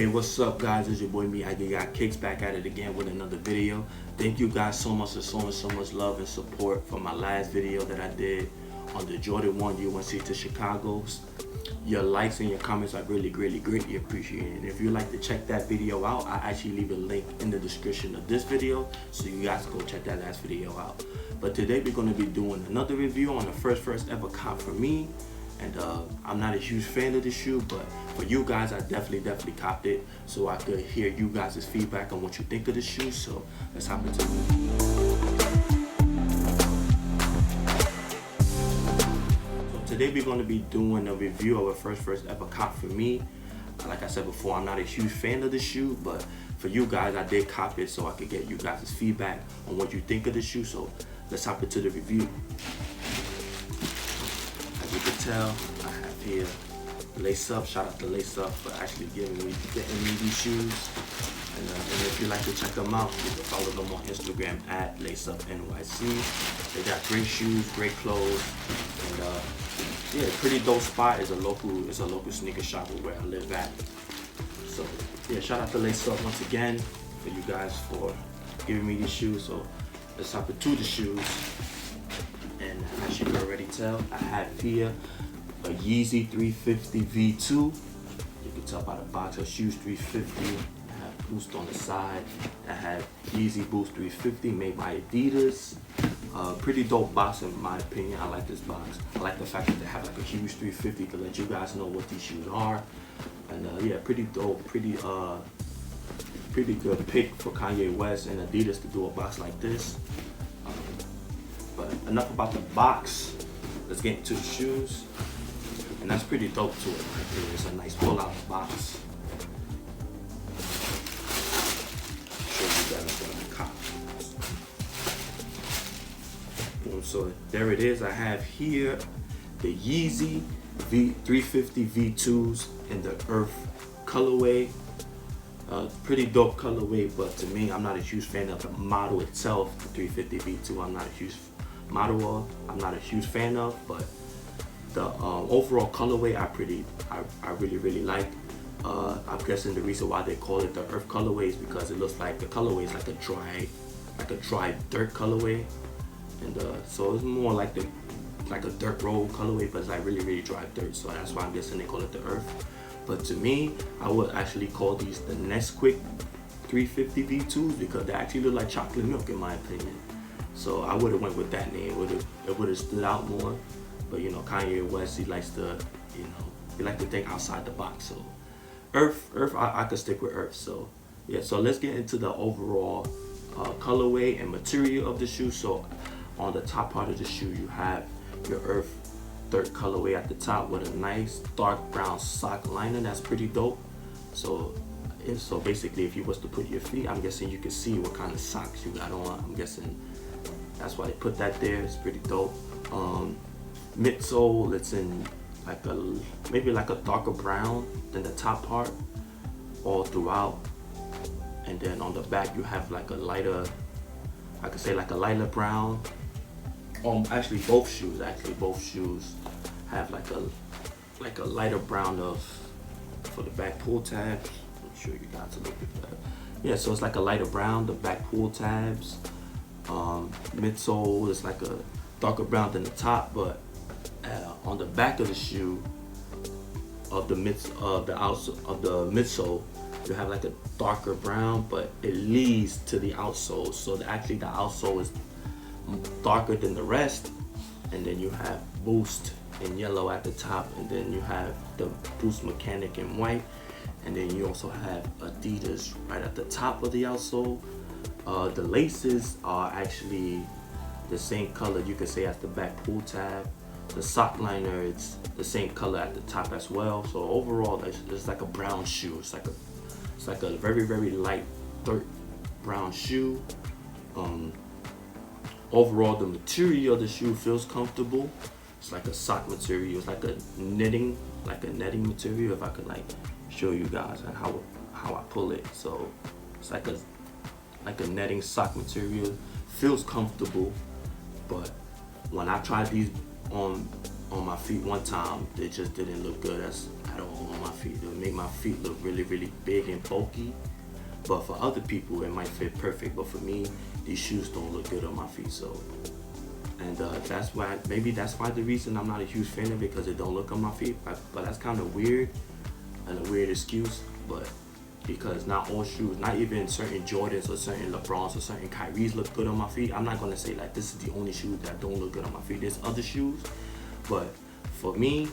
Hey, what's up, guys? It's your boy Me. I got Kicks back at it again with another video. Thank you guys so much for showing so much love and support for my last video that I did on the Jordan 1 UNC to Chicago's. Your likes and your comments I greatly appreciate it. And if you'd like to check that video out, I actually leave a link in the description of this video, so you guys go check that last video out. But today we're going to be doing another review on the first ever cop for me. And I'm not a huge fan of the shoe, but for you guys, I definitely copped it, so I could hear you guys' feedback on what you think of the shoe. So let's hop into it. So today we're going to be doing a review of a first ever cop for me. Like I said before, I'm not a huge fan of the shoe, but for you guys, I did cop it so I could get you guys' feedback on what you think of the shoe. So let's hop into the review. As you can tell, I have here Lace Up. Shout out to Lace Up for actually getting me these shoes. And if you like to check them out, you can follow them on Instagram at LaceUpNYC. They got great shoes, great clothes, and yeah, pretty dope spot. It's a local sneaker shop where I live at. So yeah, shout out to Lace Up once again for you guys for giving me these shoes. So let's hop into the shoes. And as you can already tell, I have here a Yeezy 350 V2. You can tell by the box of shoes 350. I have Boost on the side. I have Yeezy Boost 350 made by Adidas. Pretty dope box in my opinion. I like this box. I like the fact that they have like a huge 350 to let you guys know what these shoes are. And yeah, pretty dope, pretty good pick for Kanye West and Adidas to do a box like this. But enough about the box. Let's get into the shoes. And that's pretty dope to it right there. It's a nice pull-out box. Show you guys what I cop. Boom, so there it is. I have here the Yeezy 350 V2s in the Earth colorway. Pretty dope colorway, but to me, I'm not a huge fan of the model itself. The 350 V2, I'm not a huge fan of, but the overall colorway I really like. I'm guessing the reason why they call it the Earth colorway is because it looks like the colorway is like a dry dirt colorway, and so it's more like a dirt road colorway, but it's like really dry dirt. So that's why I'm guessing they call it the Earth. But to me, I would actually call these the Nesquick 350 V2s because they actually look like chocolate milk in my opinion. So I would have went with that name. It would have stood out more. But you know, Kanye West, he likes to, he likes to think outside the box. So Earth, I could stick with Earth. So yeah, so let's get into the overall colorway and material of the shoe. So on the top part of the shoe, you have your Earth dirt colorway at the top with a nice dark brown sock liner. That's pretty dope. So basically, if you was to put your feet, I'm guessing you can see what kind of socks you got on. I'm guessing that's why they put that there. It's pretty dope. Midsole, it's in like maybe like a darker brown than the top part all throughout, and then on the back you have like a lighter, I could say like a lighter brown. Actually both shoes have like a lighter brown for the back pull tabs. I'm sure you guys will look at that. Yeah, so it's like a lighter brown, the back pull tabs. Midsole is like a darker brown than the top, but on the back of the shoe, of the midsole, you have like a darker brown, but it leads to the outsole. So actually the outsole is darker than the rest, and then you have Boost in yellow at the top, and then you have the Boost Mechanic in white, and then you also have Adidas right at the top of the outsole. The laces are actually the same color, you could say, as the back pull tab. The sock liner, it's the same color at the top as well. So overall, it's like a brown shoe. It's like a very light dirt brown shoe. Overall, the material of the shoe feels comfortable. It's like a sock material. It's like a netting material. If I could like show you guys and how I pull it. So it's like a netting sock material. Feels comfortable, but when I tried these on on my feet one time. They just didn't look good at all on my feet. It would make my feet look really, really big and bulky. But for other people, it might fit perfect. But for me, these shoes don't look good on my feet. So, and that's why, maybe that's why the reason I'm not a huge fan of it, because it don't look on my feet. But that's kind of weird and a weird excuse. But because not all shoes, not even certain Jordans or certain LeBrons or certain Kyries look good on my feet. I'm not gonna say like this is the only shoe that don't look good on my feet. There's other shoes, but for me,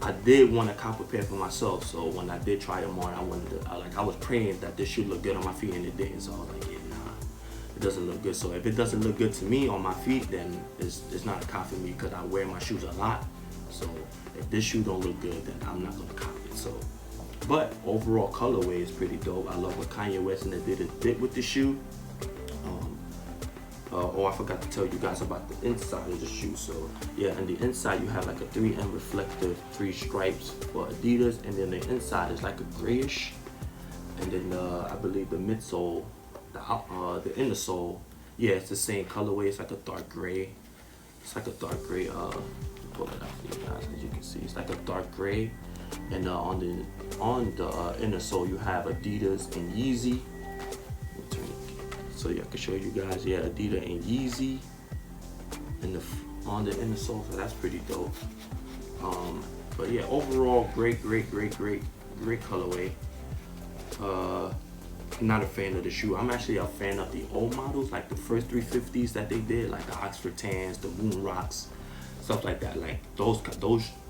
I did want to cop a pair for myself. So when I did try them on, I was praying that this should look good on my feet, and it didn't. So I was like, yeah, nah, it doesn't look good. So if it doesn't look good to me on my feet, then it's not a cop for me, because I wear my shoes a lot. So if this shoe don't look good, then I'm not gonna cop it. So. But overall colorway is pretty dope. I love what Kanye West and they did with the shoe. I forgot to tell you guys about the inside of the shoe. So yeah, on the inside you have like a 3M reflective 3 stripes for Adidas, and then the inside is like a grayish. And then I believe the midsole, the inner sole, yeah, it's the same colorway. It's like a dark gray. It's like a dark gray. Pull it out for you guys, as you can see, it's like a dark gray. And on the inner sole you have Adidas and Yeezy. So yeah, I can show you guys. Yeah, Adidas and Yeezy, and on the inner sole. So that's pretty dope. But yeah, overall great colorway. I'm not a fan of the shoe. I'm actually a fan of the old models, like the first 350s that they did, like the Oxford Tans, the Moon Rocks, stuff like that. Like those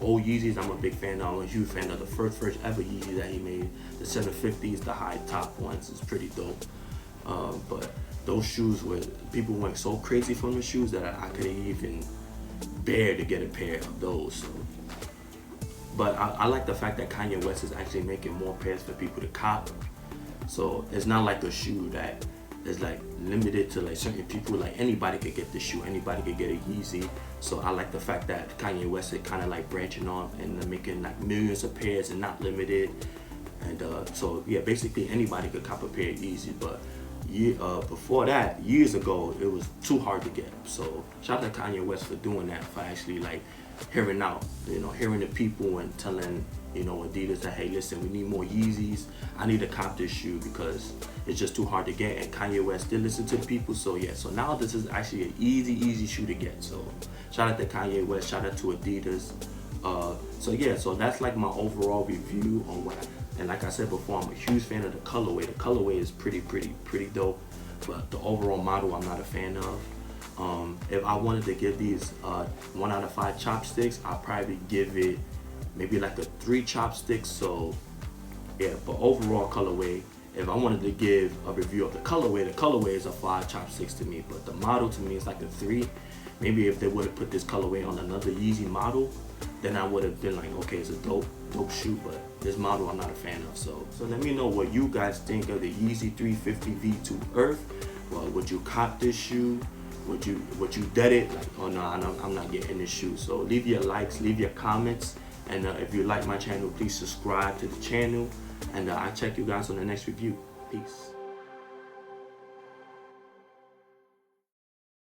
old Yeezys, I'm a big fan of. I'm a huge fan of the first ever Yeezy that he made. The 750s, the high top ones, is pretty dope. But those shoes, were people went so crazy from the shoes that I couldn't even bear to get a pair of those. So. But I like the fact that Kanye West is actually making more pairs for people to cop. So it's not like a shoe that is like limited to like certain people. Like anybody could get the shoe, anybody could get a Yeezy. So I like the fact that Kanye West is kind of like branching off and making like millions of pairs and not limited. And so yeah, basically anybody could cop a pair of Yeezy. But before that, years ago, it was too hard to get. So shout out to Kanye West for doing that, for actually like hearing out, hearing the people and telling, Adidas that, hey, listen, we need more Yeezys. I need to cop this shoe because it's just too hard to get. And Kanye West did listen to the people. So yeah, so now this is actually an easy shoe to get. So shout out to Kanye West, shout out to Adidas. So yeah, so that's like my overall review on what and like I said before, I'm a huge fan of the colorway. The colorway is pretty dope, but the overall model I'm not a fan of. If I wanted to give these 1 out of 5 chopsticks, I'd probably give it maybe like a 3 chopsticks. So yeah, but overall colorway, if I wanted to give a review of the colorway is a 5 chopsticks to me, but the model to me is like a 3. Maybe if they would have put this colorway on another Yeezy model, then I would have been like, okay, it's a dope shoe, but this model I'm not a fan of. So let me know what you guys think of the Yeezy 350 V2 Earth. Well, would you cop this shoe? Would you dead it? Like, oh no, I'm not getting this shoe. So leave your likes, leave your comments, and if you like my channel, please subscribe to the channel. And I'll check you guys on the next review. Peace.